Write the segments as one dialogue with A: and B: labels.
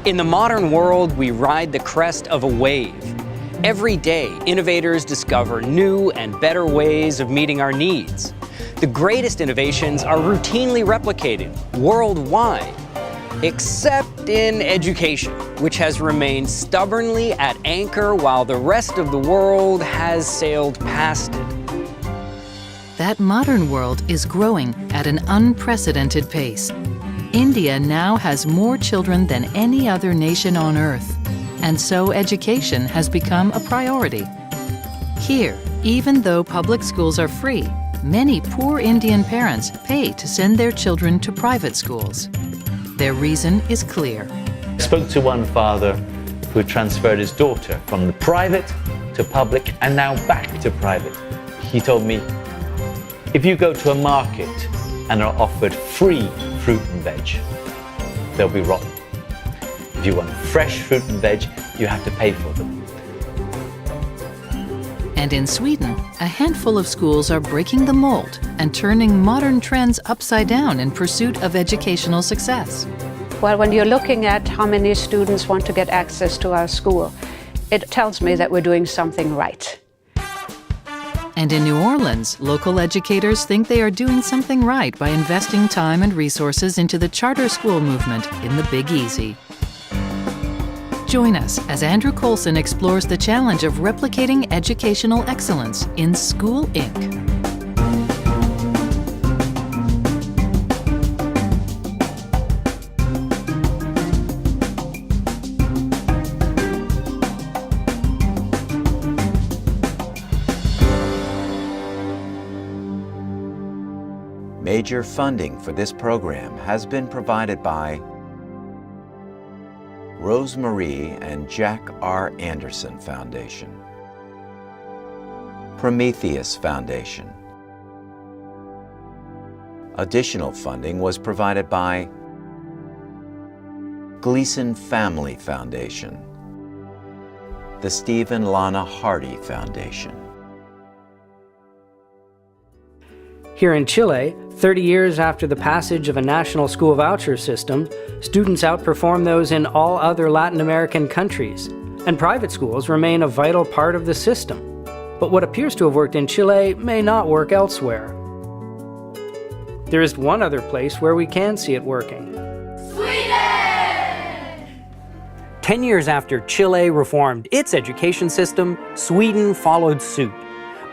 A: In the modern world, we ride the crest of a wave. Every day, innovators discover new and better ways of meeting our needs. The greatest innovations are routinely replicated worldwide, except in education, which has remained stubbornly at anchor while the rest of the world has sailed past it.
B: That modern world is growing at an unprecedented pace. India now has more children than any other nation on Earth, and so education has become a priority. Here, even though public schools are free, many poor Indian parents pay to send their children to private schools. Their reason is clear.
C: I spoke to one father who transferred his daughter from the private to public and now back to private. He told me, if you go to a market and are offered free fruit and veg, they'll be rotten. If you want fresh fruit and veg, you have to pay for them.
B: And in Sweden, a handful of schools are breaking the mold and turning modern trends upside down in pursuit of educational success.
D: Well, when you're looking at how many students want to get access to our school, it tells me that we're doing something right.
B: And in New Orleans, local educators think they are doing something right by investing time and resources into the charter school movement in the Big Easy. Join us as Andrew Coulson explores the challenge of replicating educational excellence in School Inc.
E: Major funding for this program has been provided by Rosemarie and Jack R. Anderson Foundation, Prometheus Foundation. Additional funding was provided by Gleason Family Foundation, the Stephen Lana Hardy Foundation.
F: Here in Chile, 30 years after the passage of a national school voucher system, students outperform those in all other Latin American countries, and private schools remain a vital part of the system. But what appears to have worked in Chile may not work elsewhere. There is one other place where we can see it working.
A: Sweden! 10 years after Chile reformed its education system, Sweden followed suit.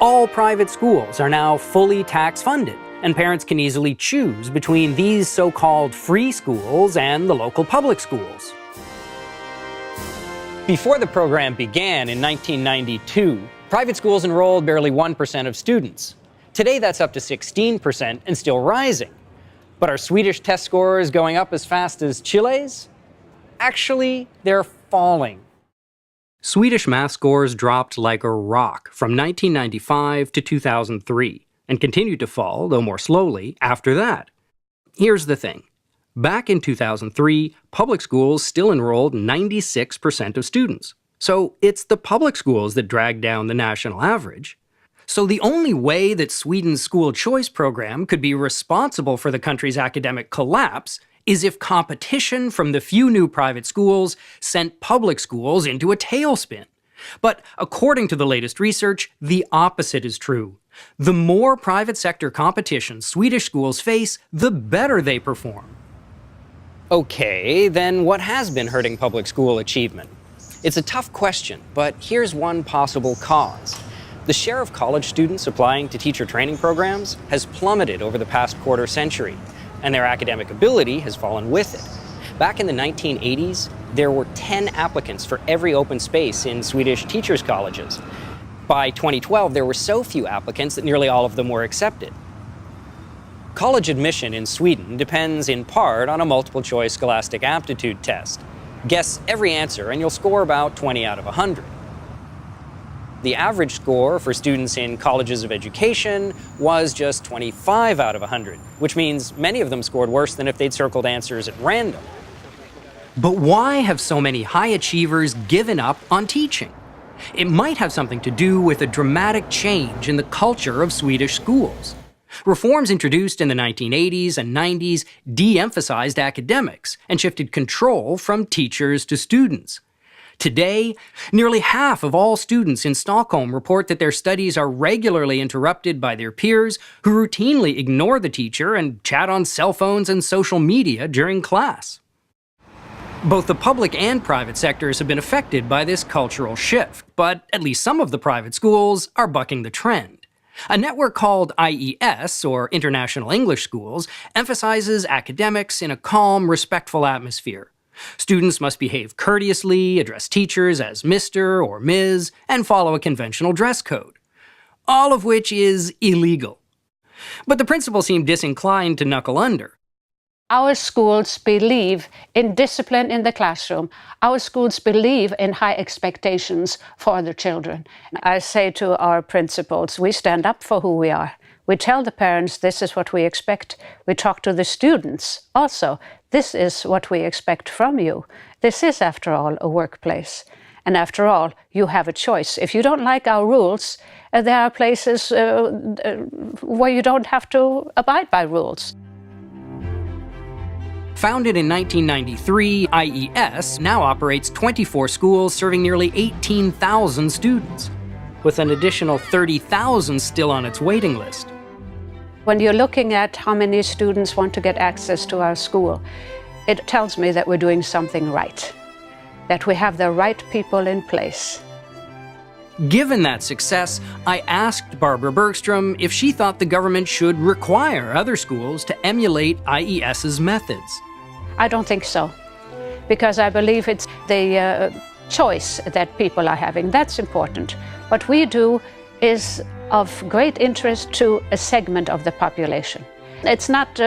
A: All private schools are now fully tax-funded, and parents can easily choose between these so-called free schools and the local public schools. Before the program began in 1992, private schools enrolled barely 1% of students. Today that's up to 16% and still rising. But are Swedish test scores going up as fast as Chile's? Actually, they're falling. Swedish math scores dropped like a rock from 1995 to 2003 and continued to fall, though more slowly, after that. Here's the thing. Back in 2003, public schools still enrolled 96% of students. So it's the public schools that drag down the national average. So the only way that Sweden's school choice program could be responsible for the country's academic collapse is if competition from the few new private schools sent public schools into a tailspin. But according to the latest research, the opposite is true. The more private sector competition Swedish schools face, the better they perform. Okay, then what has been hurting public school achievement? It's a tough question, but here's one possible cause. The share of college students applying to teacher training programs has plummeted over the past quarter century, and their academic ability has fallen with it. Back in the 1980s, there were 10 applicants for every open space in Swedish teachers' colleges. By 2012, there were so few applicants that nearly all of them were accepted. College admission in Sweden depends in part on a multiple-choice scholastic aptitude test. Guess every answer and you'll score about 20 out of 100. The average score for students in colleges of education was just 25 out of 100, which means many of them scored worse than if they'd circled answers at random. But why have so many high achievers given up on teaching? It might have something to do with a dramatic change in the culture of Swedish schools.
F: Reforms introduced in the 1980s and 90s de-emphasized academics and shifted control from teachers to students. Today, nearly half of all students in Stockholm report that their studies are regularly interrupted by their peers who routinely ignore the teacher and chat on cell phones and social media during class. Both the public and private sectors have been affected by this cultural shift, but at least some of the private schools are bucking the trend. A network called IES, or International English Schools, emphasizes academics in a calm, respectful atmosphere. Students must behave courteously, address teachers as Mr. or Ms., and follow a conventional dress code. All of which is illegal. But the principal seemed disinclined to knuckle under.
D: Our schools believe in discipline in the classroom. Our schools believe in high expectations for the children. I say to our principals, we stand up for who we are. We tell the parents this is what we expect. We talk to the students also. This is what we expect from you. This is, after all, a workplace. And after all, you have a choice. If you don't like our rules, there are places where you don't have to abide by rules.
F: Founded in 1993, IES now operates 24 schools serving nearly 18,000 students, with an additional 30,000 still on its waiting list.
D: When you're looking at how many students want to get access to our school, it tells me that we're doing something right, that we have the right people in place.
F: Given that success, I asked Barbara Bergstrom if she thought the government should require other schools to emulate IES's methods.
D: I don't think so, because I believe it's the choice that people are having. That's important. What we do is of great interest to a segment of the population. It's not,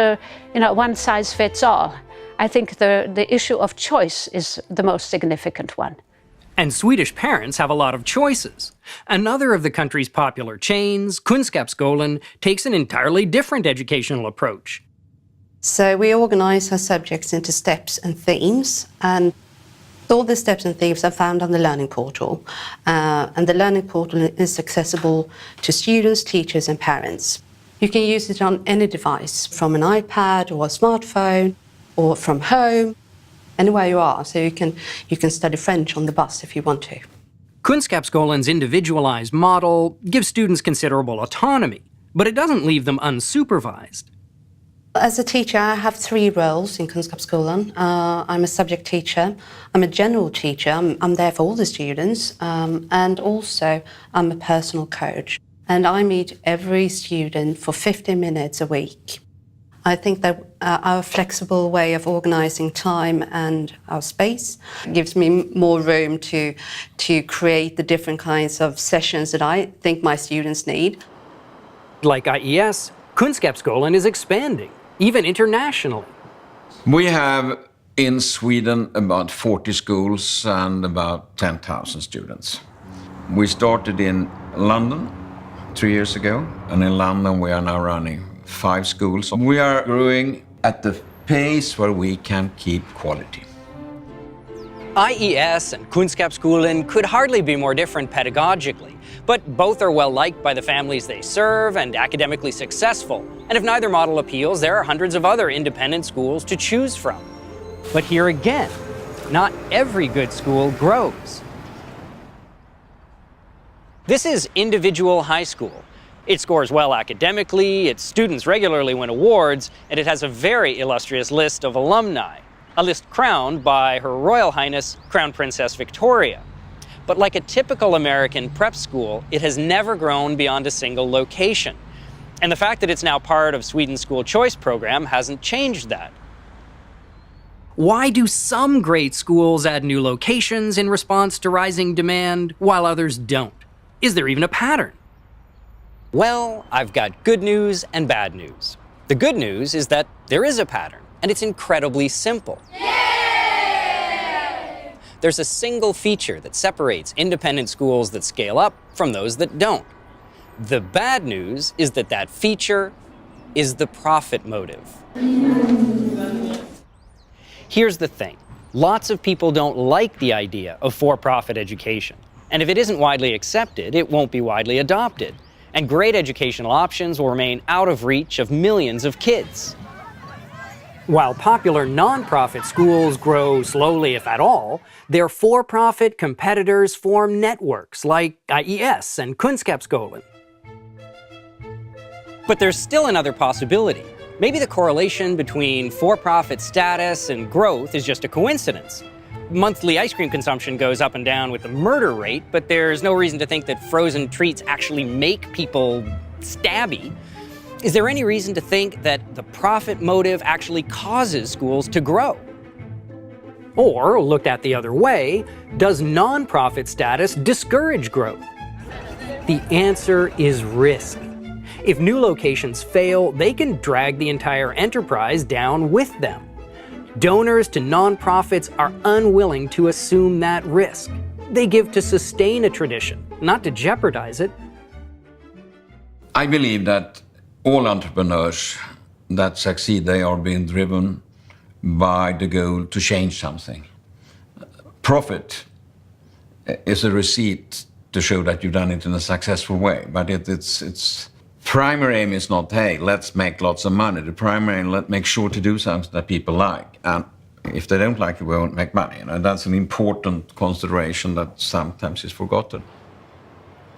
D: one size fits all. I think the issue of choice is the most significant one.
F: And Swedish parents have a lot of choices. Another of the country's popular chains, Kunskapsskolan, takes an entirely different educational approach.
G: So we organize our subjects into steps and themes, and all the steps and themes are found on the Learning Portal. And the Learning Portal is accessible to students, teachers, and parents. You can use it on any device, from an iPad or a smartphone, or from home, anywhere you are. So you can study French on the bus if you want to.
F: Kunskapsskolan's individualized model gives students considerable autonomy, but it doesn't leave them unsupervised.
G: As a teacher, I have 3 roles in Kunskapsskolan. I'm a subject teacher, I'm a general teacher, I'm there for all the students, and also I'm a personal coach. And I meet every student for 50 minutes a week. I think that our flexible way of organizing time and our space gives me more room to create the different kinds of sessions that I think my students need.
F: Like IES, Kunskapsskolan is expanding, even internationally.
H: We have in Sweden about 40 schools and about 10,000 students. We started in London 3 years ago, and in London we are now running 5 schools. We are growing at the pace where we can keep quality.
A: IES and Kunskapsskolan could hardly be more different pedagogically, but both are well liked by the families they serve and academically successful. And if neither model appeals, there are hundreds of other independent schools to choose from. But here again, not every good school grows. This is Individual High School. It scores well academically, its students regularly win awards, and it has a very illustrious list of alumni, a list crowned by Her Royal Highness Crown Princess Victoria. But like a typical American prep school, it has never grown beyond a single location. And the fact that it's now part of Sweden's school choice program hasn't changed that.
F: Why do some great schools add new locations in response to rising demand, while others don't? Is there even a pattern?
A: Well, I've got good news and bad news. The good news is that there is a pattern, and it's incredibly simple. Yay! There's a single feature that separates independent schools that scale up from those that don't. The bad news is that that feature is the profit motive. Here's the thing. Lots of people don't like the idea of for-profit education. And if it isn't widely accepted, it won't be widely adopted. and great educational options will remain out of reach of millions of kids.
F: While popular nonprofit schools grow slowly, if at all, their for-profit competitors form networks like IES and Kunskapsskolan.
A: But there's still another possibility. Maybe the correlation between for-profit status and growth is just a coincidence. Monthly ice cream consumption goes up and down with the murder rate, but there's no reason to think that frozen treats actually make people stabby. Is there any reason to think that the profit motive actually causes schools to grow?
F: Or, looked at the other way, does nonprofit status discourage growth? The answer is risk. If new locations fail, they can drag the entire enterprise down with them. Donors to nonprofits are unwilling to assume that risk. They give to sustain a tradition, not to jeopardize it.
H: I believe that all entrepreneurs that succeed, they are being driven by the goal to change something. Profit is a receipt to show that you've done it in a successful way, but its primary aim is not, hey, let's make lots of money. The primary aim, let's make sure to do something that people like. And if they don't like it, we won't make money. And that's an important consideration that sometimes is forgotten.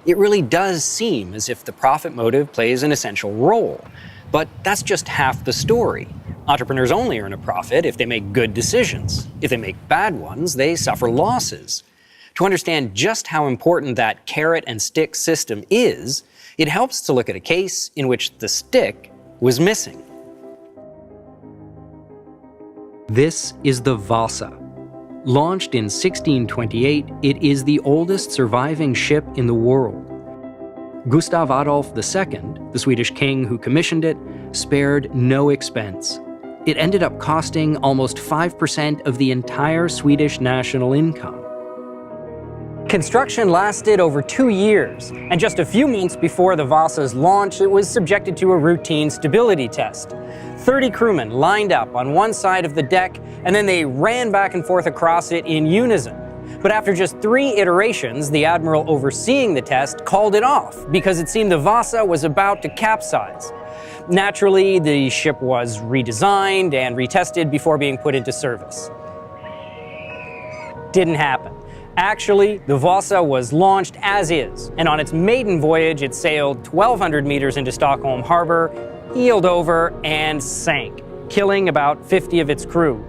A: It really does seem as if the profit motive plays an essential role. But that's just half the story. Entrepreneurs only earn a profit if they make good decisions. If they make bad ones, they suffer losses. To understand just how important that carrot and stick system is, it helps to look at a case in which the stick was missing.
F: This is the Vasa. Launched in 1628, it is the oldest surviving ship in the world. Gustav Adolf II, the Swedish king who commissioned it, spared no expense. It ended up costing almost 5% of the entire Swedish national income.
A: Construction lasted over 2 years, and just a few months before the Vasa's launch, it was subjected to a routine stability test. 30 crewmen lined up on one side of the deck, and then they ran back and forth across it in unison. But after just 3 iterations, the admiral overseeing the test called it off because it seemed the Vasa was about to capsize. Naturally, the ship was redesigned and retested before being put into service. Didn't happen. Actually, the Vasa was launched as is, and on its maiden voyage, it sailed 1,200 meters into Stockholm Harbor, heeled over, and sank, killing about 50 of its crew.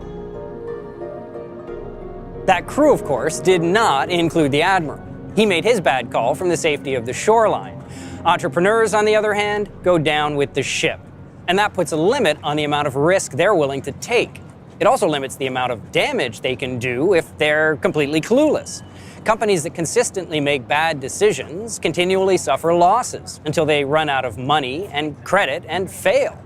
A: That crew, of course, did not include the admiral. He made his bad call from the safety of the shoreline. Entrepreneurs, on the other hand, go down with the ship, and that puts a limit on the amount of risk they're willing to take. It also limits the amount of damage they can do if they're completely clueless. Companies that consistently make bad decisions continually suffer losses until they run out of money and credit and fail.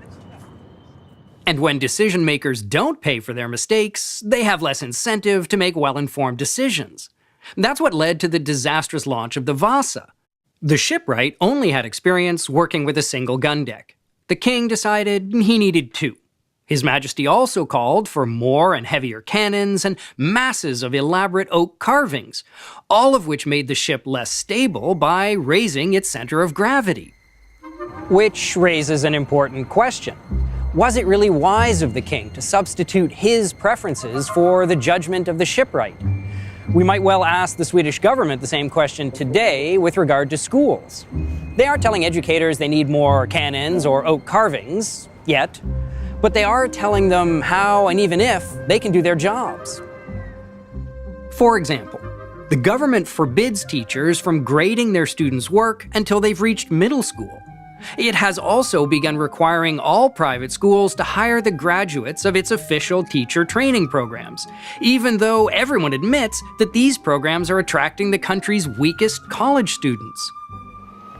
F: And when decision makers don't pay for their mistakes, they have less incentive to make well-informed decisions. That's what led to the disastrous launch of the Vasa. The shipwright only had experience working with a single gun deck. The king decided he needed 2. His Majesty also called for more and heavier cannons and masses of elaborate oak carvings, all of which made the ship less stable by raising its center of gravity.
A: Which raises an important question. Was it really wise of the king to substitute his preferences for the judgment of the shipwright? We might well ask the Swedish government the same question today with regard to schools. They aren't telling educators they need more cannons or oak carvings, yet, but they are telling them how and even if they can do their jobs.
F: For example, the government forbids teachers from grading their students' work until they've reached middle school. It has also begun requiring all private schools to hire the graduates of its official teacher training programs, even though everyone admits that these programs are attracting the country's weakest college students.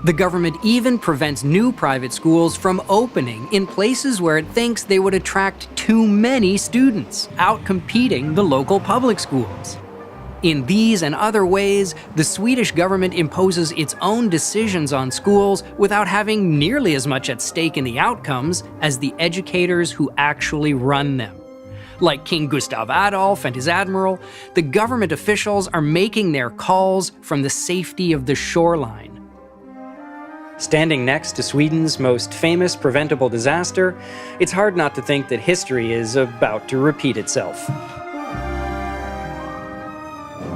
F: The government even prevents new private schools from opening in places where it thinks they would attract too many students, outcompeting the local public schools. In these and other ways, the Swedish government imposes its own decisions on schools without having nearly as much at stake in the outcomes as the educators who actually run them. Like King Gustav Adolf and his admiral, the government officials are making their calls from the safety of the shoreline.
A: Standing next to Sweden's most famous preventable disaster, it's hard not to think that history is about to repeat itself.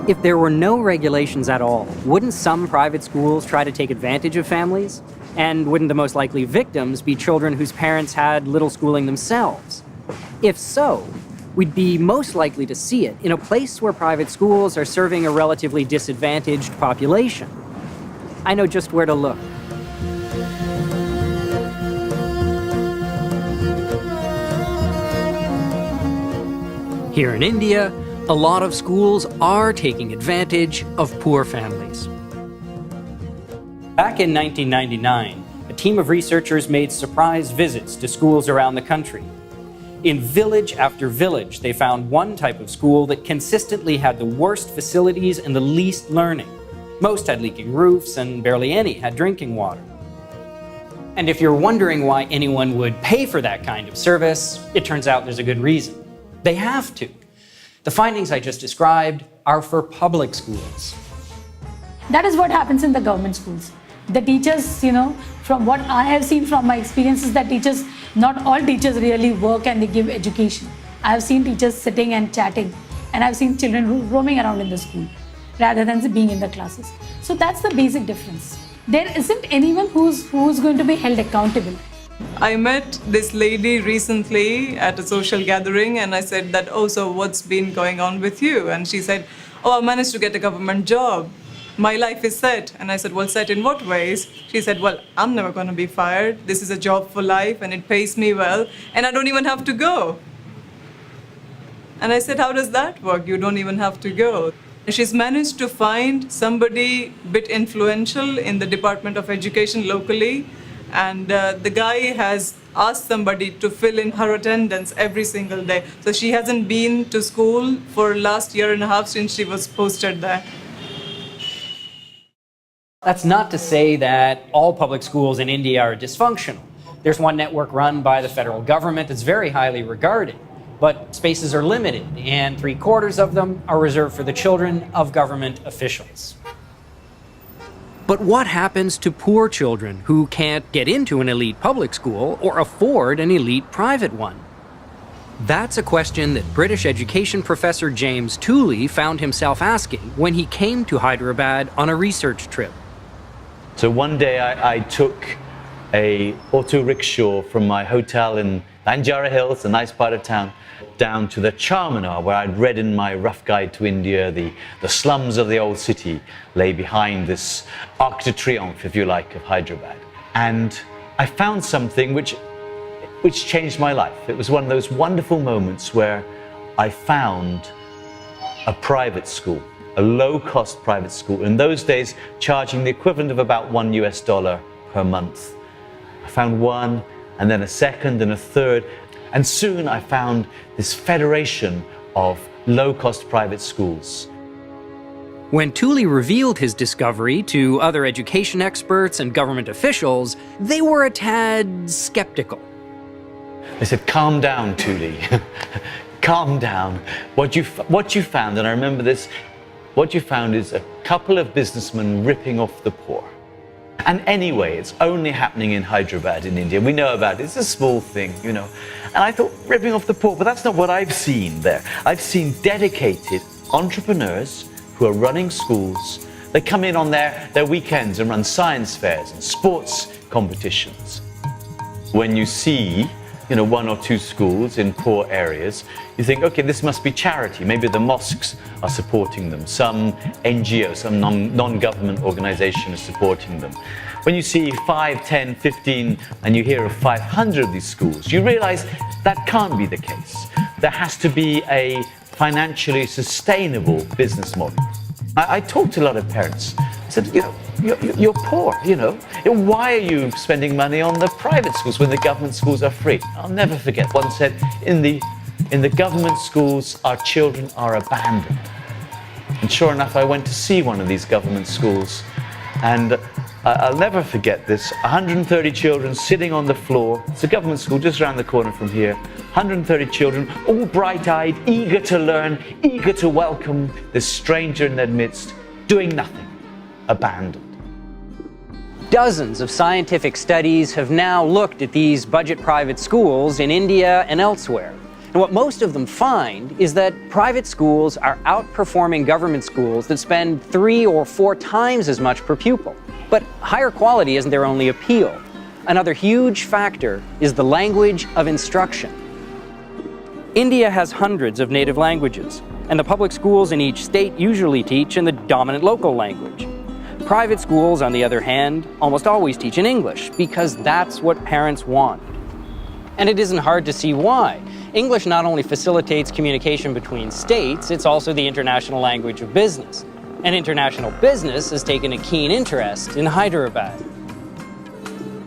A: If there were no regulations at all, wouldn't some private schools try to take advantage of families? And wouldn't the most likely victims be children whose parents had little schooling themselves? If so, we'd be most likely to see it in a place where private schools are serving a relatively disadvantaged population. I know just where to look. Here in India, a lot of schools are taking advantage of poor families. Back in 1999, a team of researchers made surprise visits to schools around the country. In village after village, they found one type of school that consistently had the worst facilities and the least learning. Most had leaking roofs, and barely any had drinking water. And if you're wondering why anyone would pay for that kind of service, it turns out there's a good reason. They have to. The findings I just described are for public schools.
I: That is what happens in the government schools. The teachers, from what I have seen from my experiences, that teachers, not all teachers really work and they give education. I have seen teachers sitting and chatting, and I've seen children roaming around in the school rather than being in the classes. So that's the basic difference. There isn't anyone who's going to be held accountable.
J: I met this lady recently at a social gathering, and I said that, "Oh, so what's been going on with you?" And she said, "Oh, I managed to get a government job. My life is set." And I said, "Well, set in what ways?" She said, "Well, I'm never going to be fired. This is a job for life and it pays me well, and I don't even have to go." And I said, "How does that work? You don't even have to go." She's managed to find somebody a bit influential in the Department of Education locally, and the guy has asked somebody to fill in her attendance every single day. So she hasn't been to school for last year and a half since she was posted there.
A: That's not to say that all public schools in India are dysfunctional. There's one network run by the federal government that's very highly regarded, but spaces are limited, and 3/4 of them are reserved for the children of government officials. But what happens to poor children who can't get into an elite public school or afford an elite private one? That's a question that British education professor James Tooley found himself asking when he came to Hyderabad on a research trip.
C: So one day I took a auto rickshaw from my hotel in Banjara Hills, a nice part of town, down to the Charminar, where I'd read in my rough guide to India, the slums of the old city lay behind this Arc de Triomphe, if you like, of Hyderabad. And I found something which changed my life. It was one of those wonderful moments where I found a private school, a low-cost private school. In those days, charging the equivalent of about $1 per month. I found one, and then a second and a third. And soon I found this federation of low-cost private schools.
A: When Tooley revealed his discovery to other education experts and government officials, they were a tad skeptical.
C: They said, "Calm down, Tooley. Calm down. What you found," and I remember this, what you found is a couple of businessmen ripping off the poor. And anyway, it's only happening in Hyderabad in India. We know about it. It's a small thing, And I thought, ripping off the poor, but that's not what I've seen there. I've seen dedicated entrepreneurs who are running schools. They come in on their weekends and run science fairs and sports competitions. When you see, one or two schools in poor areas, you think, okay, this must be charity. Maybe the mosques are supporting them. Some NGO, some non-government organization is supporting them. When you see 5, 10, 15, and you hear of 500 of these schools, you realize that can't be the case. There has to be a financially sustainable business model. I talked to a lot of parents. I said, you're poor, Why are you spending money on the private schools when the government schools are free? I'll never forget. One said, in the government schools, our children are abandoned. And sure enough, I went to see one of these government schools, and I'll never forget this. 130 children sitting on the floor. It's a government school just around the corner from here. 130 children, all bright-eyed, eager to learn, eager to welcome this stranger in their midst, doing nothing, abandoned.
A: Dozens of scientific studies have now looked at these budget private schools in India and elsewhere. And what most of them find is that private schools are outperforming government schools that spend 3 or 4 times as much per pupil. But higher quality isn't their only appeal. Another huge factor is the language of instruction. India has hundreds of native languages, and the public schools in each state usually teach in the dominant local language. Private schools, on the other hand, almost always teach in English because that's what parents want. And it isn't hard to see why. English not only facilitates communication between states, it's also the international language of business. And international business has taken a keen interest in Hyderabad.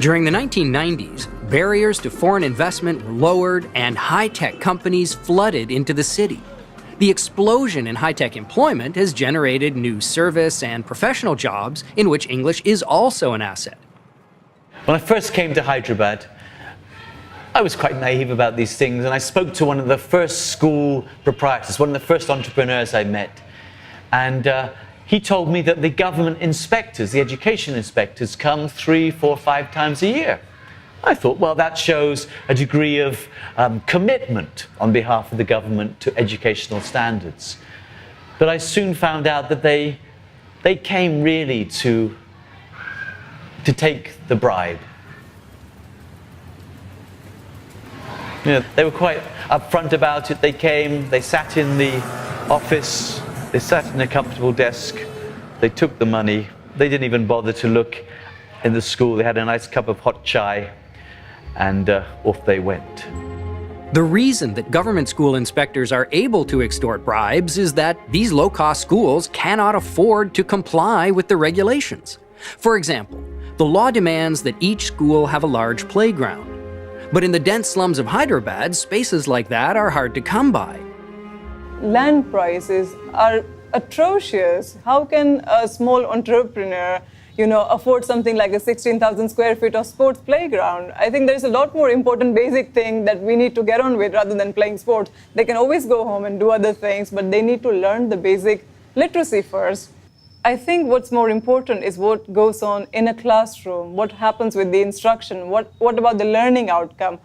A: During the 1990s, barriers to foreign investment were lowered and high-tech companies flooded into the city. The explosion in high-tech employment has generated new service and professional jobs in which English is also an asset.
C: When I first came to Hyderabad, I was quite naive about these things, and I spoke to one of the first school proprietors, one of the first entrepreneurs I met. And he told me that the government inspectors, the education inspectors, come 3, 4, 5 times a year. I thought, well, that shows a degree of commitment on behalf of the government to educational standards. But I soon found out that they came really to take the bribe. You know, they were quite upfront about it. They came, they sat in the office, they sat in a comfortable desk, they took the money, they didn't even bother to look in the school. They had a nice cup of hot chai, and off they went.
A: The reason that government school inspectors are able to extort bribes is that these low-cost schools cannot afford to comply with the regulations. For example, the law demands that each school have a large playground. But in the dense slums of Hyderabad, spaces like that are hard to come by.
J: Land prices are atrocious. How can a small entrepreneur afford something like a 16,000 square feet of sports playground? I think there's a lot more important basic thing that we need to get on with rather than playing sports. They can always go home and do other things, but they need to learn the basic literacy first. I think what's more important is what goes on in a classroom, what happens with the instruction, what about the learning outcome.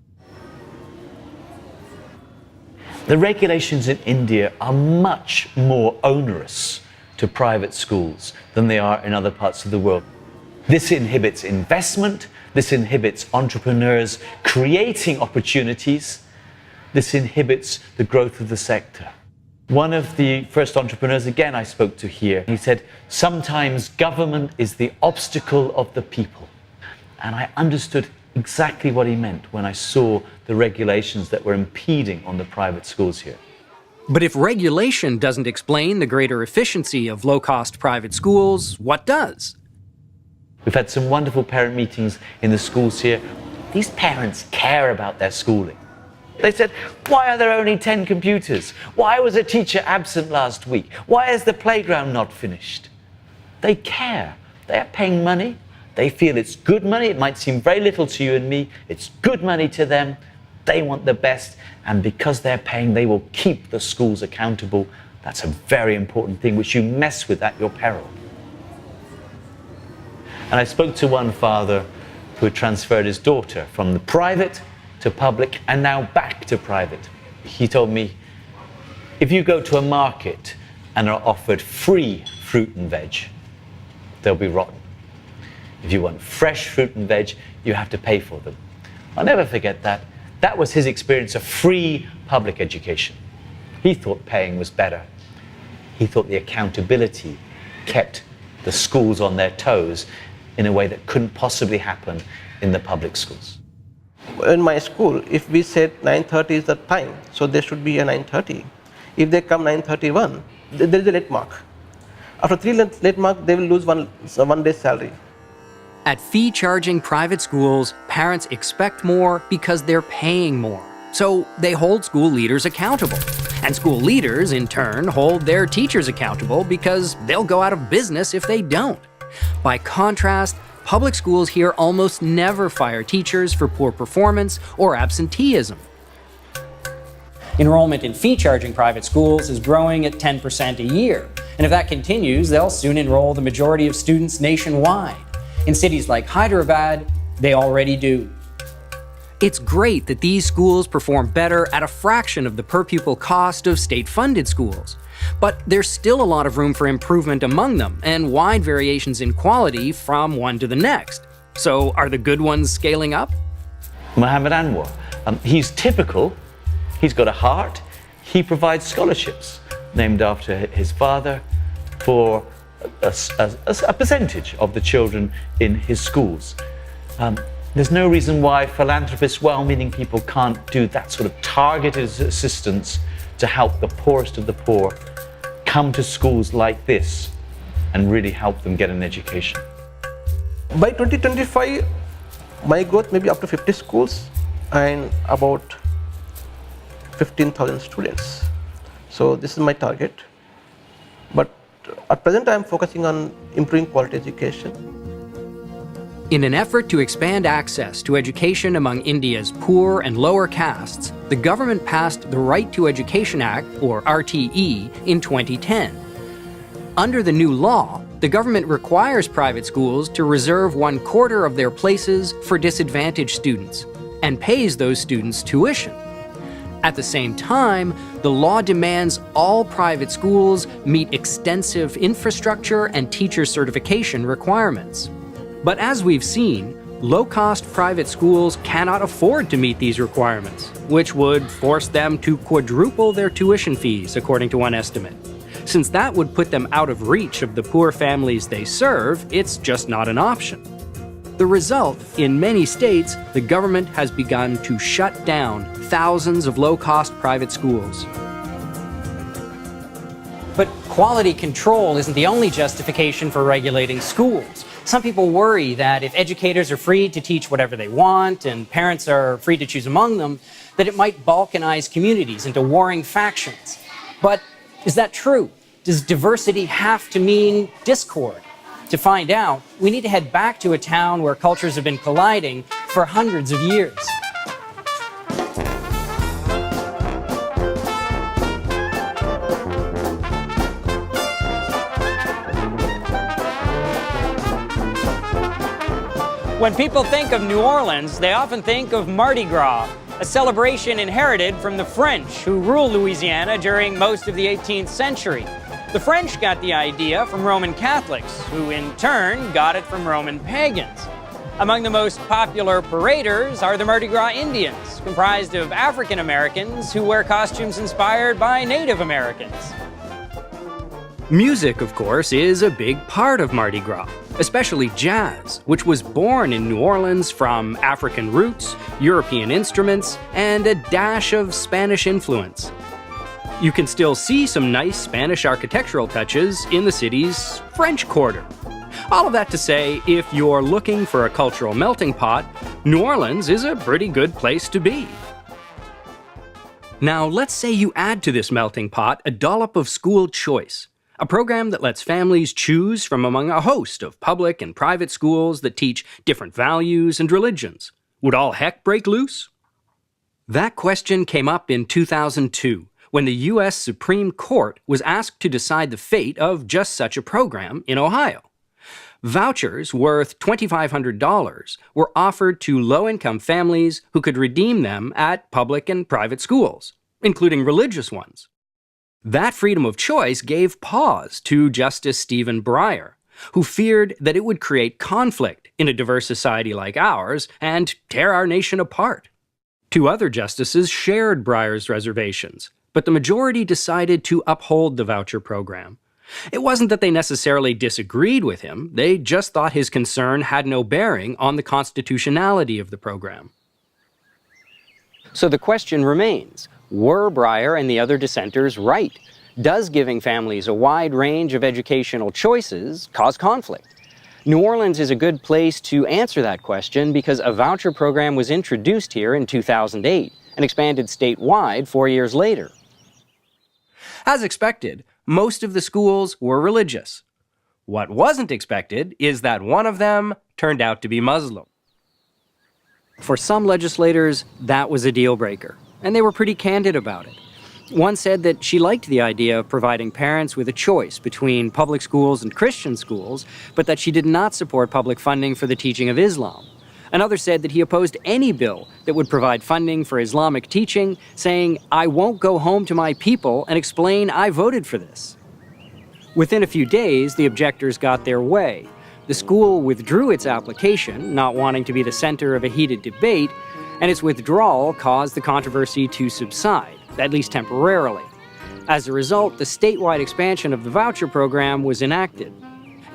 C: The regulations in India are much more onerous to private schools than they are in other parts of the world. This inhibits investment, this inhibits entrepreneurs creating opportunities, this inhibits the growth of the sector. One of the first entrepreneurs, again, I spoke to here, he said, sometimes government is the obstacle of the people. And I understood exactly what he meant when I saw the regulations that were impeding on the private schools here.
A: But if regulation doesn't explain the greater efficiency of low-cost private schools, what does?
C: We've had some wonderful parent meetings in the schools here. These parents care about their schooling. They said, why are there only 10 computers? Why was a teacher absent last week? Why is the playground not finished? They care. They are paying money. They feel it's good money. It might seem very little to you and me. It's good money to them. They want the best. And because they're paying, they will keep the schools accountable. That's a very important thing, which you mess with at your peril. And I spoke to one father who had transferred his daughter from the private to public and now back to private. He told me, if you go to a market and are offered free fruit and veg, they'll be rotten. If you want fresh fruit and veg, you have to pay for them. I'll never forget that. That was his experience of free public education. He thought paying was better. He thought the accountability kept the schools on their toes in a way that couldn't possibly happen in the public schools.
K: In my school, if we said 9:30 is the time, so there should be a 9:30. If they come 9:31, there is a late mark. After 3 late mark, they will lose one day's salary.
A: At fee-charging private schools, parents expect more because they're paying more. So they hold school leaders accountable. And school leaders, in turn, hold their teachers accountable because they'll go out of business if they don't. By contrast, public schools here almost never fire teachers for poor performance or absenteeism. Enrollment in fee-charging private schools is growing at 10% a year. And if that continues, they'll soon enroll the majority of students nationwide. In cities like Hyderabad, they already do. It's great that these schools perform better at a fraction of the per-pupil cost of state-funded schools. But there's still a lot of room for improvement among them, and wide variations in quality from one to the next. So are the good ones scaling up?
C: Muhammad Anwar, he's typical, he's got a heart, he provides scholarships named after his father for a percentage of the children in his schools. There's no reason why philanthropists, well-meaning people can't do that sort of targeted assistance to help the poorest of the poor come to schools like this and really help them get an education.
K: By 2025, my growth may be up to 50 schools and about 15,000 students. So this is my target. But at present, I am focusing on improving quality education.
A: In an effort to expand access to education among India's poor and lower castes, the government passed the Right to Education Act, or RTE, in 2010. Under the new law, the government requires private schools to reserve 1/4 of their places for disadvantaged students and pays those students tuition. At the same time, the law demands all private schools meet extensive infrastructure and teacher certification requirements. But as we've seen, low-cost private schools cannot afford to meet these requirements, which would force them to quadruple their tuition fees, according to one estimate. Since that would put them out of reach of the poor families they serve, it's just not an option. The result, in many states, the government has begun to shut down thousands of low-cost private schools. But quality control isn't the only justification for regulating schools. Some people worry that if educators are free to teach whatever they want and parents are free to choose among them, that it might balkanize communities into warring factions. But is that true? Does diversity have to mean discord? To find out, we need to head back to a town where cultures have been colliding for hundreds of years. When people think of New Orleans, they often think of Mardi Gras, a celebration inherited from the French, who ruled Louisiana during most of the 18th century. The French got the idea from Roman Catholics, who in turn got it from Roman pagans. Among the most popular paraders are the Mardi Gras Indians, comprised of African Americans who wear costumes inspired by Native Americans. Music, of course, is a big part of Mardi Gras, especially jazz, which was born in New Orleans from African roots, European instruments, and a dash of Spanish influence. You can still see some nice Spanish architectural touches in the city's French Quarter. All of that to say, if you're looking for a cultural melting pot, New Orleans is a pretty good place to be. Now, let's say you add to this melting pot a dollop of school choice, a program that lets families choose from among a host of public and private schools that teach different values and religions. Would all heck break loose? That question came up in 2002, when the U.S. Supreme Court was asked to decide the fate of just such a program in Ohio. Vouchers worth $2,500 were offered to low-income families who could redeem them at public and private schools, including religious ones. That freedom of choice gave pause to Justice Stephen Breyer, who feared that it would create conflict in a diverse society like ours and tear our nation apart. Two other justices shared Breyer's reservations, but the majority decided to uphold the voucher program. It wasn't that they necessarily disagreed with him, they just thought his concern had no bearing on the constitutionality of the program. So the question remains, were Breyer and the other dissenters right? Does giving families a wide range of educational choices cause conflict? New Orleans is a good place to answer that question because a voucher program was introduced here in 2008 and expanded statewide 4 years later. As expected, most of the schools were religious. What wasn't expected is that one of them turned out to be Muslim. For some legislators, that was a deal breaker, and they were pretty candid about it.
F: One said that she liked the idea of providing parents with a choice between public schools and Christian schools, but that she did not support public funding for the teaching of Islam. Another said that he opposed any bill that would provide funding for Islamic teaching, saying, "I won't go home to my people and explain I voted for this." Within a few days, the objectors got their way. The school withdrew its application, not wanting to be the center of a heated debate, and its withdrawal caused the controversy to subside, at least temporarily. As a result, the statewide expansion of the voucher program was enacted.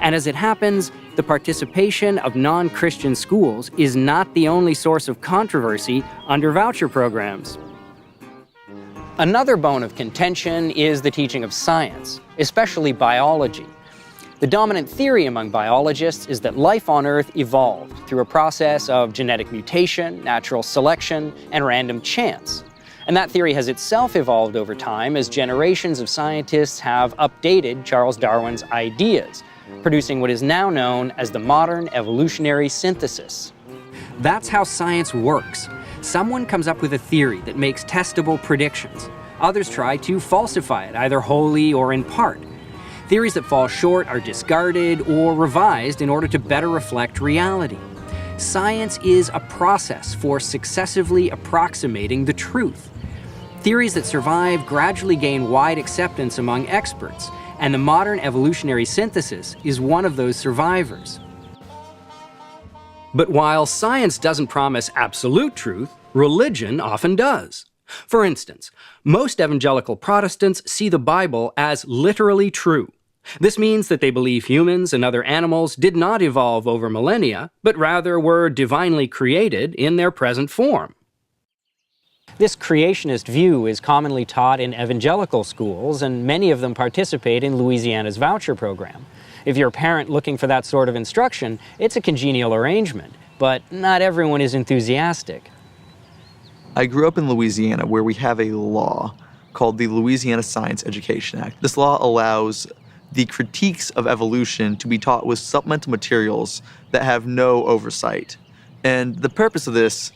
F: And as it happens, the participation of non-Christian schools is not the only source of controversy under voucher programs.
A: Another bone of contention is the teaching of science, especially biology. The dominant theory among biologists is that life on Earth evolved through a process of genetic mutation, natural selection, and random chance. And that theory has itself evolved over time as generations of scientists have updated Charles Darwin's ideas, producing what is now known as the modern evolutionary synthesis.
F: That's how science works. Someone comes up with a theory that makes testable predictions. Others try to falsify it, either wholly or in part. Theories that fall short are discarded or revised in order to better reflect reality. Science is a process for successively approximating the truth. Theories that survive gradually gain wide acceptance among experts, and the modern evolutionary synthesis is one of those survivors. But while science doesn't promise absolute truth, religion often does. For instance, most evangelical Protestants see the Bible as literally true. This means that they believe humans and other animals did not evolve over millennia, but rather were divinely created in their present form.
A: This creationist view is commonly taught in evangelical schools, and many of them participate in Louisiana's voucher program. If you're a parent looking for that sort of instruction, it's a congenial arrangement, but not everyone is enthusiastic.
L: I grew up in Louisiana, where we have a law called the Louisiana Science Education Act. This law allows the critiques of evolution to be taught with supplemental materials that have no oversight. And the purpose of this,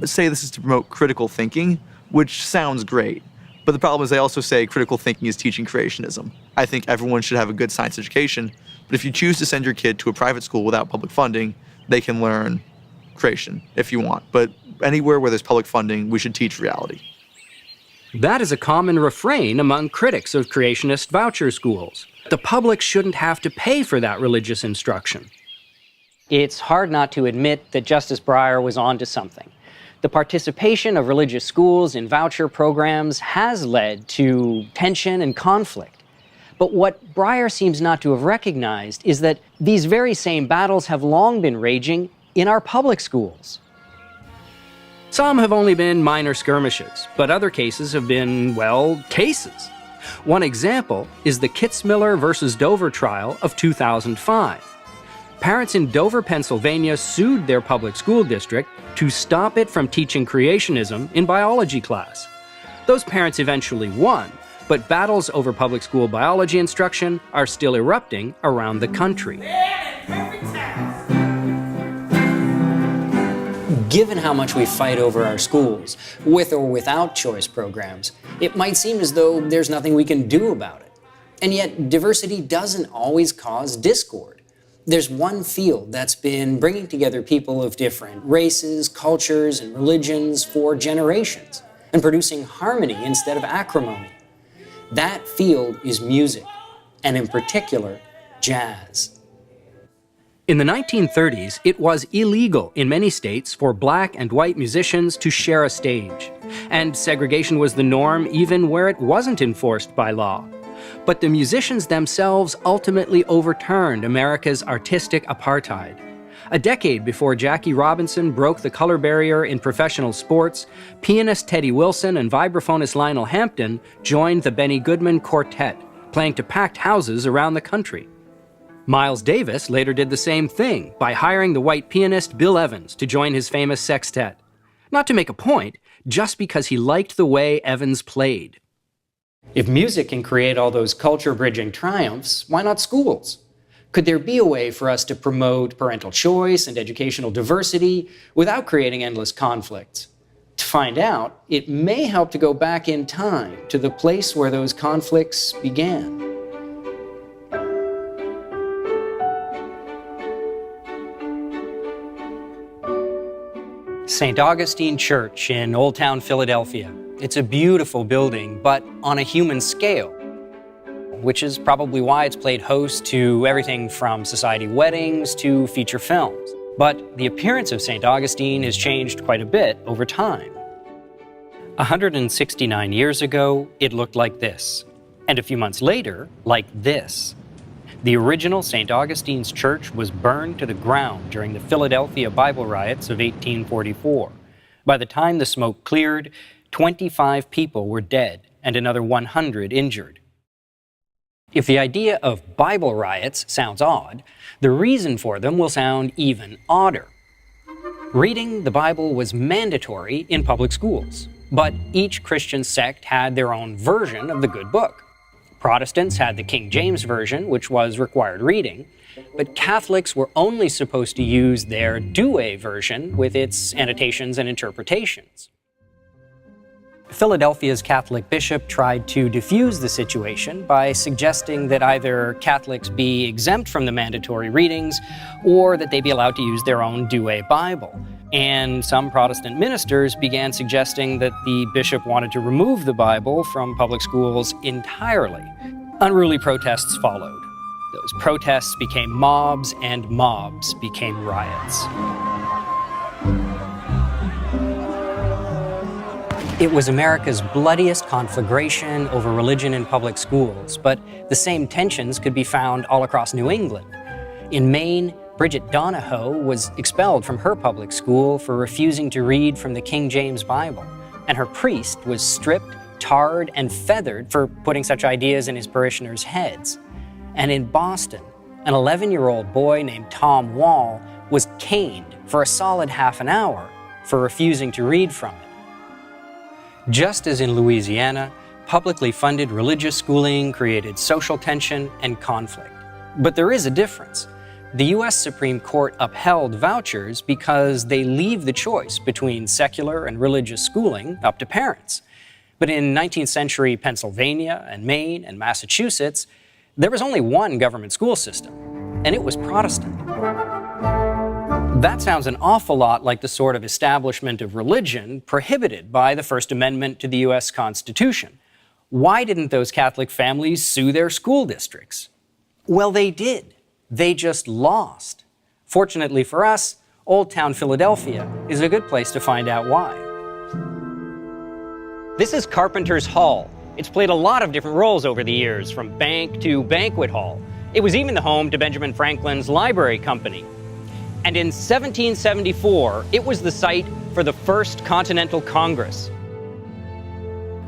L: say this is to promote critical thinking, which sounds great. But the problem is they also say critical thinking is teaching creationism. I think everyone should have a good science education, but if you choose to send your kid to a private school without public funding, they can learn creation if you want. But anywhere where there's public funding, we should teach reality.
F: That is a common refrain among critics of creationist voucher schools. The public shouldn't have to pay for that religious instruction.
A: It's hard not to admit that Justice Breyer was onto something. The participation of religious schools in voucher programs has led to tension and conflict. But what Breyer seems not to have recognized is that these very same battles have long been raging in our public schools.
F: Some have only been minor skirmishes, but other cases have been, well, cases. One example is the Kitzmiller versus Dover trial of 2005. Parents in Dover, Pennsylvania sued their public school district to stop it from teaching creationism in biology class. Those parents eventually won, but battles over public school biology instruction are still erupting around the country.
A: Given how much we fight over our schools, with or without choice programs, it might seem as though there's nothing we can do about it. And yet, diversity doesn't always cause discord. There's one field that's been bringing together people of different races, cultures, and religions for generations, and producing harmony instead of acrimony. That field is music, and in particular, jazz.
F: In the 1930s, it was illegal in many states for black and white musicians to share a stage. And segregation was the norm even where it wasn't enforced by law. But the musicians themselves ultimately overturned America's artistic apartheid. A decade before Jackie Robinson broke the color barrier in professional sports, pianist Teddy Wilson and vibraphonist Lionel Hampton joined the Benny Goodman Quartet, playing to packed houses around the country. Miles Davis later did the same thing by hiring the white pianist Bill Evans to join his famous sextet. Not to make a point, just because he liked the way Evans played.
A: If music can create all those culture-bridging triumphs, why not schools? Could there be a way for us to promote parental choice and educational diversity without creating endless conflicts? find out, it may help to go back in time to the place where those conflicts began. St. Augustine Church in Old Town, Philadelphia. It's a beautiful building, but on a human scale, which is probably why it's played host to everything from society weddings to feature films. But the appearance of St. Augustine has changed quite a bit over time. 169 years ago, it looked like this, and a few months later, like this. The original St. Augustine's Church was burned to the ground during the Philadelphia Bible riots of 1844. By the time the smoke cleared, 25 people were dead and another 100 injured. If the idea of Bible riots sounds odd, the reason for them will sound even odder. Reading the Bible was mandatory in public schools, but each Christian sect had their own version of the good book. Protestants had the King James Version, which was required reading, but Catholics were only supposed to use their Douay version with its annotations and interpretations. Philadelphia's Catholic bishop tried to diffuse the situation by suggesting that either Catholics be exempt from the mandatory readings or that they be allowed to use their own Douay Bible. And some Protestant ministers began suggesting that the bishop wanted to remove the Bible from public schools entirely. Unruly protests followed. Those protests became mobs, and mobs became riots. It was America's bloodiest conflagration over religion in public schools, but the same tensions could be found all across New England. In Maine, Bridget Donahoe was expelled from her public school for refusing to read from the King James Bible, and her priest was stripped, tarred, and feathered for putting such ideas in his parishioners' heads. And in Boston, an 11-year-old boy named Tom Wall was caned for a solid half an hour for refusing to read from it. Just as in Louisiana, publicly funded religious schooling created social tension and conflict. But there is a difference. The U.S. Supreme Court upheld vouchers because they leave the choice between secular and religious schooling up to parents. But in 19th century Pennsylvania and Maine and Massachusetts, there was only one government school system, and it was Protestant. That sounds an awful lot like the sort of establishment of religion prohibited by the First Amendment to the U.S. Constitution. Why didn't those Catholic families sue their school districts? Well, they did. They just lost. Fortunately for us, Old Town Philadelphia is a good place to find out why. This is Carpenter's Hall. It's played a lot of different roles over the years, from bank to banquet hall. It was even the home to Benjamin Franklin's Library Company. And in 1774, it was the site for the First Continental Congress.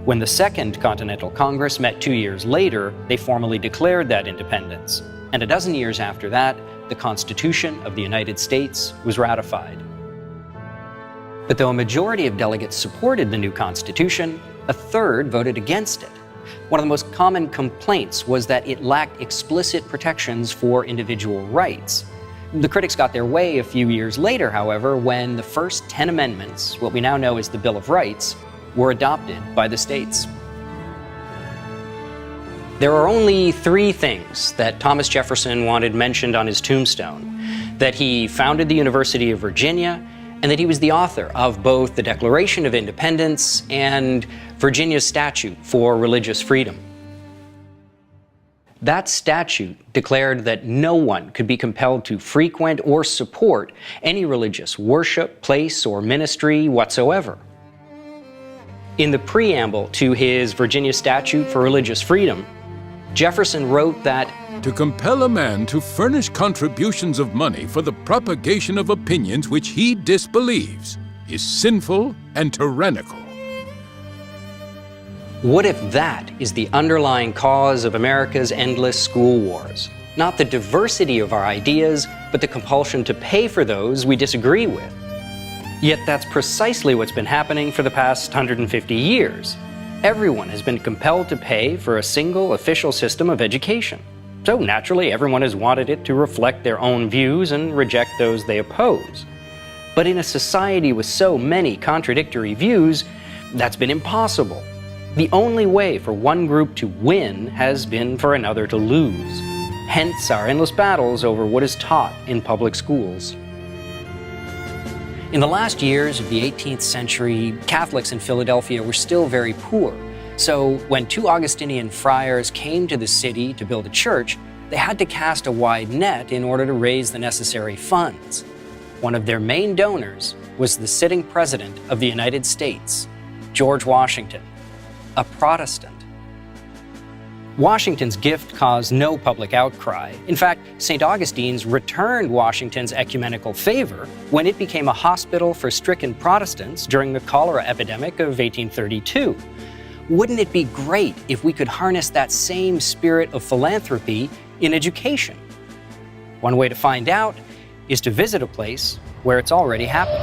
A: When the Second Continental Congress met 2 years later, they formally declared that independence. And a dozen years after that, the Constitution of the United States was ratified. But though a majority of delegates supported the new Constitution, a third voted against it. One of the most common complaints was that it lacked explicit protections for individual rights. The critics got their way a few years later, however, when the first 10 amendments, what we now know as the Bill of Rights, were adopted by the states. There are only 3 things that Thomas Jefferson wanted mentioned on his tombstone: that he founded the University of Virginia, and that he was the author of both the Declaration of Independence and Virginia's statute for religious freedom. That statute declared that no one could be compelled to frequent or support any religious worship, place, or ministry whatsoever. In the preamble to his Virginia Statute for Religious Freedom, Jefferson wrote that,
M: "To compel a man to furnish contributions of money for the propagation of opinions which he disbelieves is sinful and tyrannical."
A: What if that is the underlying cause of America's endless school wars? Not the diversity of our ideas, but the compulsion to pay for those we disagree with. Yet that's precisely what's been happening for the past 150 years. Everyone has been compelled to pay for a single official system of education. So naturally, everyone has wanted it to reflect their own views and reject those they oppose. But in a society with so many contradictory views, that's been impossible. The only way for one group to win has been for another to lose. Hence our endless battles over what is taught in public schools. In the last years of the 18th century, Catholics in Philadelphia were still very poor. So when two Augustinian friars came to the city to build a church, they had to cast a wide net in order to raise the necessary funds. One of their main donors was the sitting President of the United States, George Washington, a Protestant. Washington's gift caused no public outcry. In fact, St. Augustine's returned Washington's ecumenical favor when it became a hospital for stricken Protestants during the cholera epidemic of 1832. Wouldn't it be great if we could harness that same spirit of philanthropy in education? One way to find out is to visit a place where it's already happening.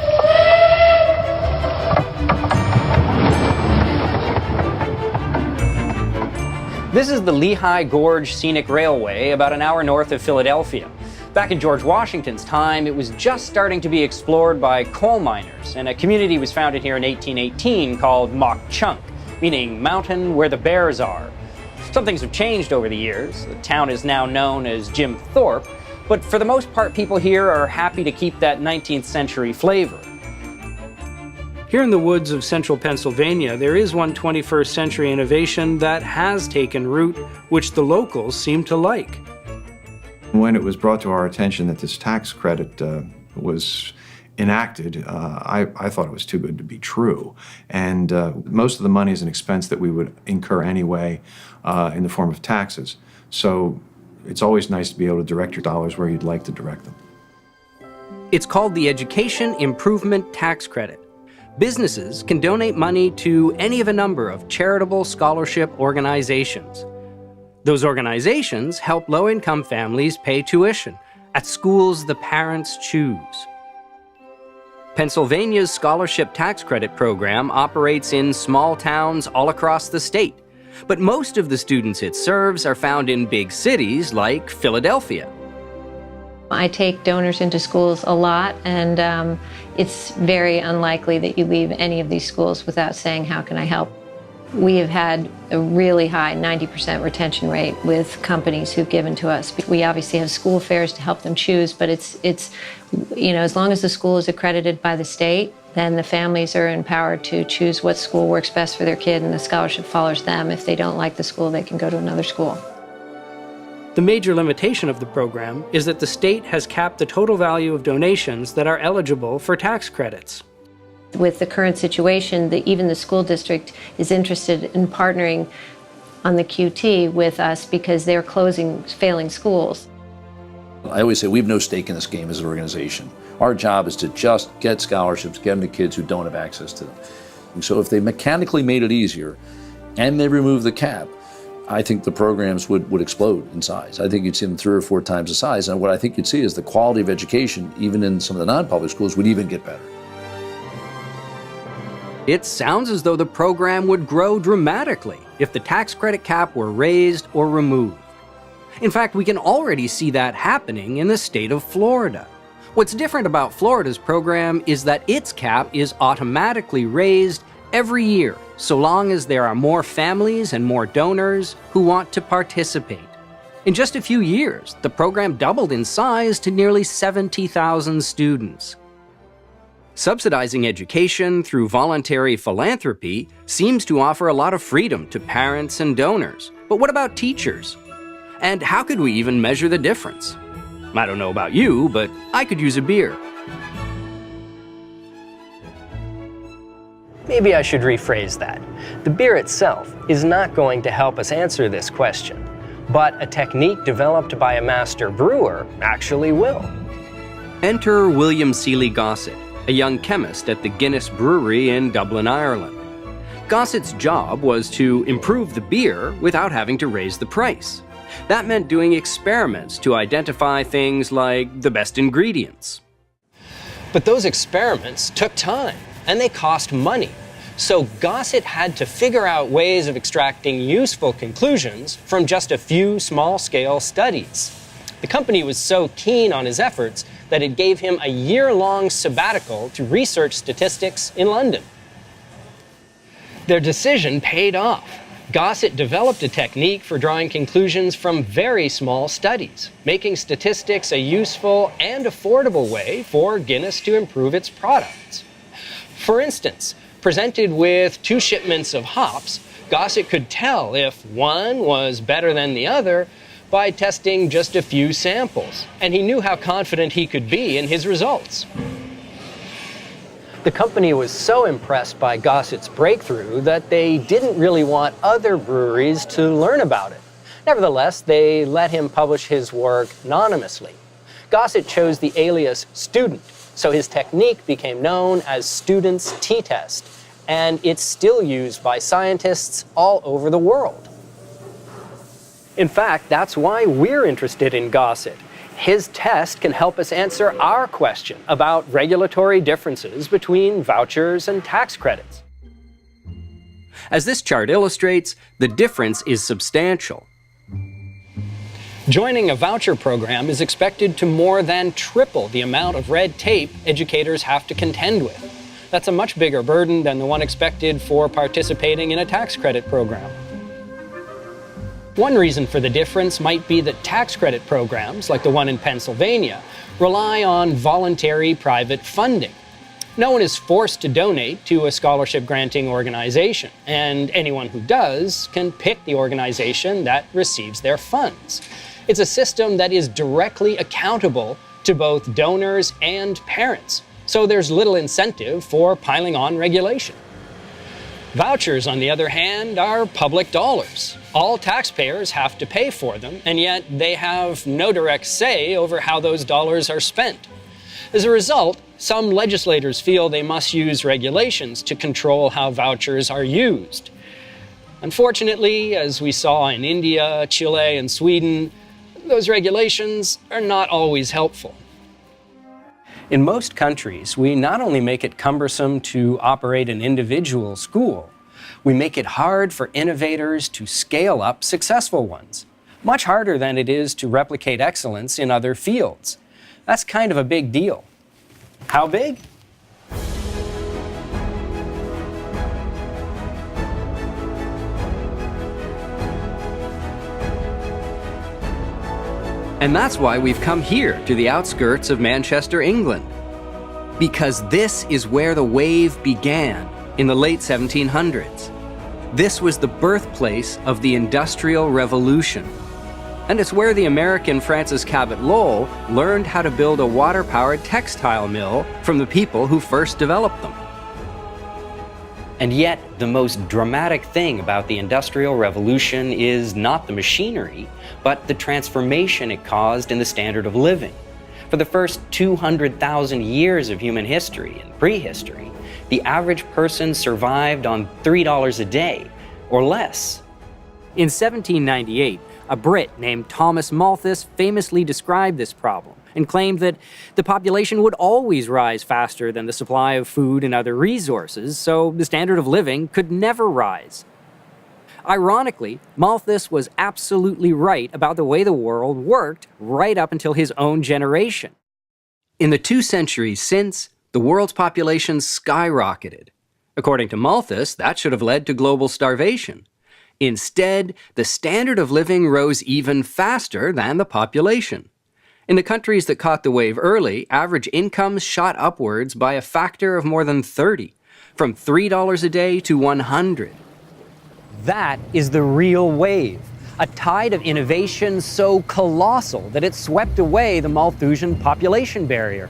A: This is the Lehigh Gorge Scenic Railway, about an hour north of Philadelphia. Back in George Washington's time, it was just starting to be explored by coal miners, and a community was founded here in 1818 called Mauch Chunk, meaning mountain where the bears are. Some things have changed over the years. The town is now known as Jim Thorpe, but for the most part, people here are happy to keep that 19th century flavor.
F: Here in the woods of central Pennsylvania, there is one 21st century innovation that has taken root, which the locals seem to like.
N: When it was brought to our attention that this tax credit was enacted, I thought it was too good to be true. And most of the money is an expense that we would incur anyway in the form of taxes. So it's always nice to be able to direct your dollars where you'd like to direct them.
A: It's called the Education Improvement Tax Credit. Businesses can donate money to any of a number of charitable scholarship organizations. Those organizations help low-income families pay tuition at schools the parents choose. Pennsylvania's Scholarship Tax Credit program operates in small towns all across the state, but most of the students it serves are found in big cities like Philadelphia.
O: I take donors into schools a lot, and it's very unlikely that you leave any of these schools without saying, how can I help? We have had a really high 90% retention rate with companies who've given to us. We obviously have school fairs to help them choose, but it's you know, as long as the school is accredited by the state, then the families are empowered to choose what school works best for their kid, and the scholarship follows them. If they don't like the school, they can go to another school.
F: The major limitation of the program is that the state has capped the total value of donations that are eligible for tax credits.
O: With the current situation, even the school district is interested in partnering on the QT with us because they're closing failing schools.
P: I always say we have no stake in this game as an organization. Our job is to just get scholarships, get them to kids who don't have access to them. And so if they mechanically made it easier and they removed the cap, I think the programs would explode in size. I think you'd see them 3 or 4 times the size. And what I think you'd see is the quality of education, even in some of the non-public schools, would even get better.
A: It sounds as though the program would grow dramatically if the tax credit cap were raised or removed. In fact, we can already see that happening in the state of Florida. What's different about Florida's program is that its cap is automatically raised every year, so long as there are more families and more donors who want to participate. In just a few years, the program doubled in size to nearly 70,000 students. Subsidizing education through voluntary philanthropy seems to offer a lot of freedom to parents and donors. But what about teachers? And how could we even measure the difference? I don't know about you, but I could use a beer. Maybe I should rephrase that. The beer itself is not going to help us answer this question, but a technique developed by a master brewer actually will. Enter William Seeley Gossett, a young chemist at the Guinness Brewery in Dublin, Ireland. Gossett's job was to improve the beer without having to raise the price. That meant doing experiments to identify things like the best ingredients. But those experiments took time, and they cost money. So Gossett had to figure out ways of extracting useful conclusions from just a few small-scale studies. The company was so keen on his efforts that it gave him a year-long sabbatical to research statistics in London. Their decision paid off. Gossett developed a technique for drawing conclusions from very small studies, making statistics a useful and affordable way for Guinness to improve its products. For instance, presented with 2 shipments of hops, Gossett could tell if one was better than the other by testing just a few samples, and he knew how confident he could be in his results. The company was so impressed by Gossett's breakthrough that they didn't really want other breweries to learn about it. Nevertheless, they let him publish his work anonymously. Gossett chose the alias Student, so his technique became known as Student's t-test, and it's still used by scientists all over the world. In fact, that's why we're interested in Gossett. His test can help us answer our question about regulatory differences between vouchers and tax credits. As this chart illustrates, the difference is substantial. Joining a voucher program is expected to more than triple the amount of red tape educators have to contend with. That's a much bigger burden than the one expected for participating in a tax credit program. One reason for the difference might be that tax credit programs, like the one in Pennsylvania, rely on voluntary private funding. No one is forced to donate to a scholarship-granting organization, and anyone who does can pick the organization that receives their funds. It's a system that is directly accountable to both donors and parents, so there's little incentive for piling on regulation. Vouchers, on the other hand, are public dollars. All taxpayers have to pay for them, and yet they have no direct say over how those dollars are spent. As a result, some legislators feel they must use regulations to control how vouchers are used. Unfortunately, as we saw in India, Chile, and Sweden, those regulations are not always helpful. In most countries, we not only make it cumbersome to operate an individual school, we make it hard for innovators to scale up successful ones, much harder than it is to replicate excellence in other fields. That's kind of a big deal. How big? And that's why we've come here to the outskirts of Manchester, England. Because this is where the wave began in the late 1700s. This was the birthplace of the Industrial Revolution. And it's where the American Francis Cabot Lowell learned how to build a water-powered textile mill from the people who first developed them. And yet, the most dramatic thing about the Industrial Revolution is not the machinery, but the transformation it caused in the standard of living. For the first 200,000 years of human history and prehistory, the average person survived on $3 a day, or less. In 1798, a Brit named Thomas Malthus famously described this problem and claimed that the population would always rise faster than the supply of food and other resources, so the standard of living could never rise. Ironically, Malthus was absolutely right about the way the world worked right up until his own generation. In the 2 centuries since, the world's population skyrocketed. According to Malthus, that should have led to global starvation. Instead, the standard of living rose even faster than the population. In the countries that caught the wave early, average incomes shot upwards by a factor of more than 30, from $3 a day to $100. That is the real wave, a tide of innovation so colossal that it swept away the Malthusian population barrier.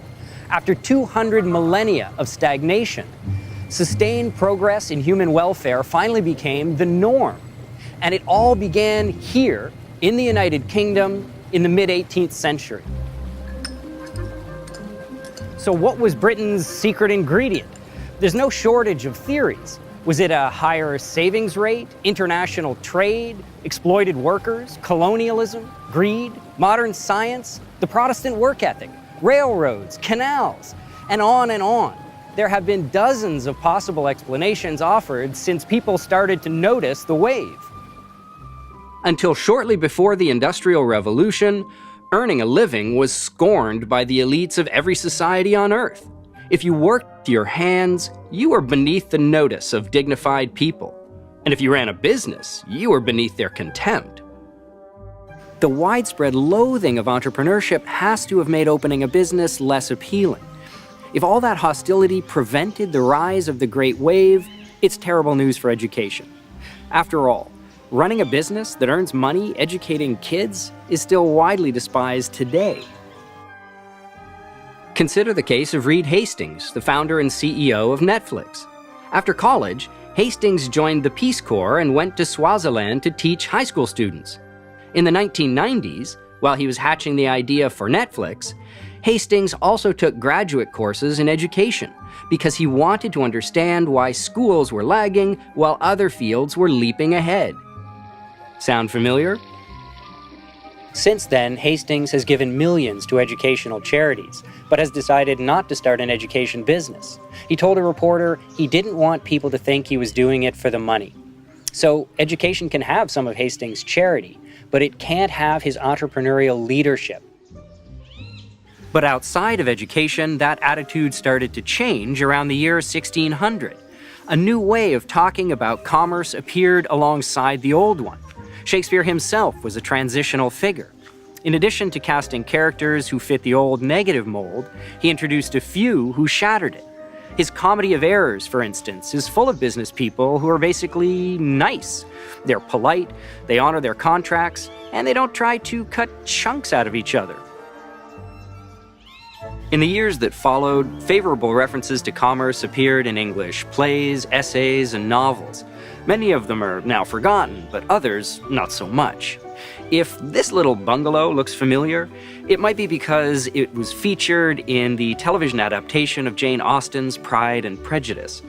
A: After 200 millennia of stagnation, sustained progress in human welfare finally became the norm. And it all began here in the United Kingdom in the mid-18th century. So what was Britain's secret ingredient? There's no shortage of theories. Was it a higher savings rate, international trade, exploited workers, colonialism, greed, modern science, the Protestant work ethic, railroads, canals, and on and on? There have been dozens of possible explanations offered since people started to notice the wave. Until shortly before the Industrial Revolution,
F: Earning a living was scorned by the elites of every society on Earth. If you worked your hands, you were beneath the notice of dignified people. And if you ran a business, you were beneath their contempt. The widespread loathing of entrepreneurship has to have made opening a business less appealing. If all that hostility prevented the rise of the Great Wave, it's terrible news for education. After all, running a business that earns money educating kids is still widely despised today. Consider the case of Reed Hastings, the founder and CEO of Netflix. After college, Hastings joined the Peace Corps and went to Swaziland to teach high school students. In the 1990s, while he was hatching the idea for Netflix, Hastings also took graduate courses in education because he wanted to understand why schools were lagging while other fields were leaping ahead. Sound familiar? Since then, Hastings has given millions to educational charities, but has decided not to start an education business. He told a reporter he didn't want people to think he was doing it for the money. So education can have some of Hastings' charity, but it can't have his entrepreneurial leadership. But outside of education, that attitude started to change around the year 1600. A new way of talking about commerce appeared alongside the old one. Shakespeare himself was a transitional figure. In addition to casting characters who fit the old negative mold, he introduced a few who shattered it. His Comedy of Errors, for instance, is full of business people who are basically nice. They're polite, they honor their contracts, and they don't try to cut chunks out of each other. In the years that followed, favorable references to commerce appeared in English plays, essays, and novels. Many of them are now forgotten, but others not so much. If this little bungalow looks familiar, it might be because it was featured in the television adaptation of Jane Austen's Pride and Prejudice.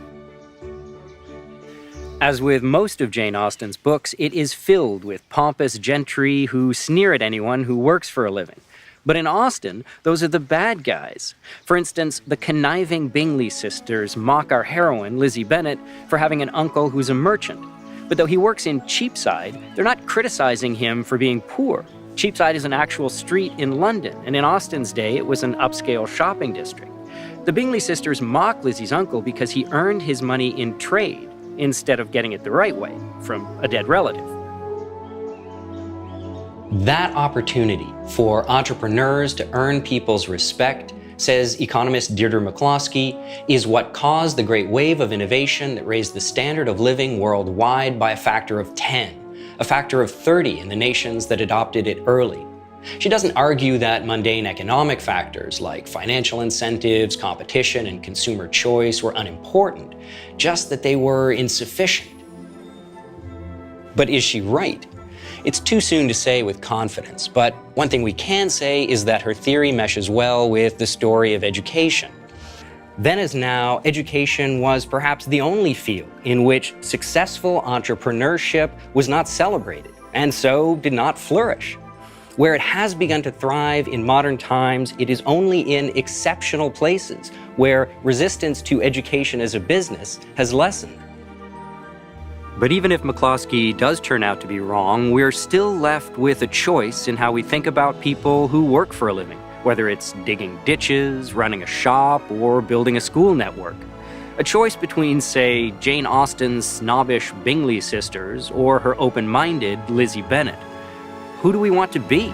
F: As with most of Jane Austen's books, it is filled with pompous gentry who sneer at anyone who works for a living. But in Austen, those are the bad guys. For instance, the conniving Bingley sisters mock our heroine, Lizzie Bennet, for having an uncle who's a merchant. But though he works in Cheapside, they're not criticizing him for being poor. Cheapside is an actual street in London, and in Austen's day, it was an upscale shopping district. The Bingley sisters mock Lizzie's uncle because he earned his money in trade, instead of getting it the right way, from a dead relative. That opportunity for entrepreneurs to earn people's respect, says economist Deirdre McCloskey, is what caused the great wave of innovation that raised the standard of living worldwide by a factor of 10, a factor of 30 in the nations that adopted it early. She doesn't argue that mundane economic factors like financial incentives, competition, and consumer choice were unimportant, just that they were insufficient. But is she right? It's too soon to say with confidence, but one thing we can say is that her theory meshes well with the story of education. Then as now, education was perhaps the only field in which successful entrepreneurship was not celebrated, and so did not flourish. Where it has begun to thrive in modern times, it is only in exceptional places where resistance to education as a business has lessened. But even if McCloskey does turn out to be wrong, we're still left with a choice in how we think about people who work for a living, whether it's digging ditches, running a shop, or building a school network. A choice between, say, Jane Austen's snobbish Bingley sisters or her open-minded Lizzie Bennet. Who do we want to be?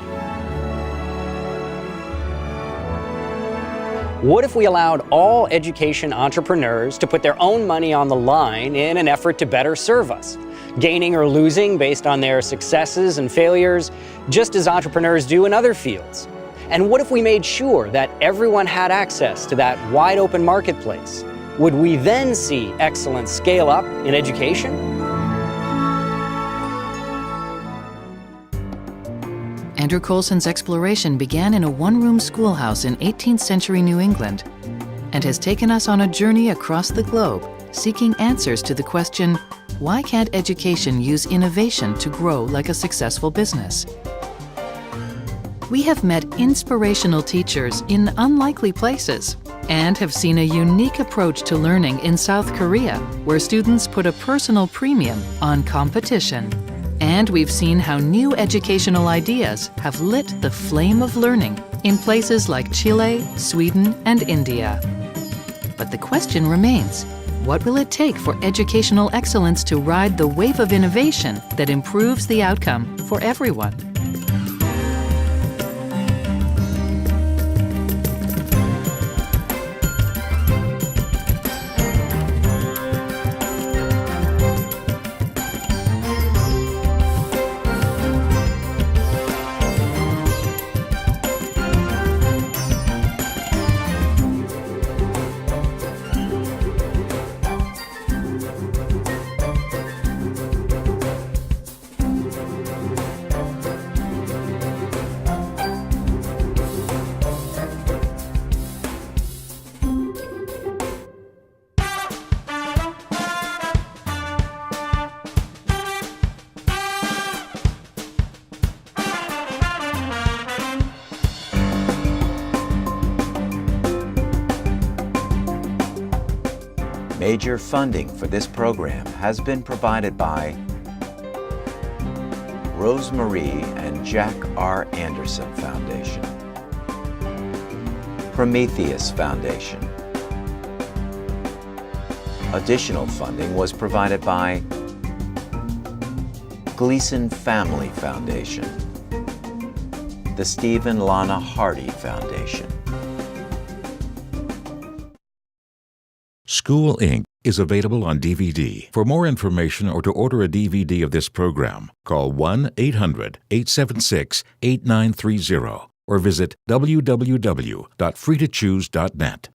F: What if we allowed all education entrepreneurs to put their own money on the line in an effort to better serve us, gaining or losing based on their successes and failures, just as entrepreneurs do in other fields? And what if we made sure that everyone had access to that wide open marketplace? Would we then see excellence scale up in education?
B: Andrew Coulson's exploration began in a one-room schoolhouse in 18th century New England and has taken us on a journey across the globe, seeking answers to the question, why can't education use innovation to grow like a successful business? We have met inspirational teachers in unlikely places and have seen a unique approach to learning in South Korea, where students put a personal premium on competition. And we've seen how new educational ideas have lit the flame of learning in places like Chile, Sweden, and India. But the question remains, what will it take for educational excellence to ride the wave of innovation that improves the outcome for everyone?
E: Major funding for this program has been provided by Rosemarie and Jack R. Anderson Foundation, Prometheus Foundation. Additional funding was provided by Gleason Family Foundation, the Stephen Lana Hardy Foundation.
Q: School Inc. is available on DVD. For more information or to order a DVD of this program, call 1-800-876-8930 or visit www.freetochoose.net.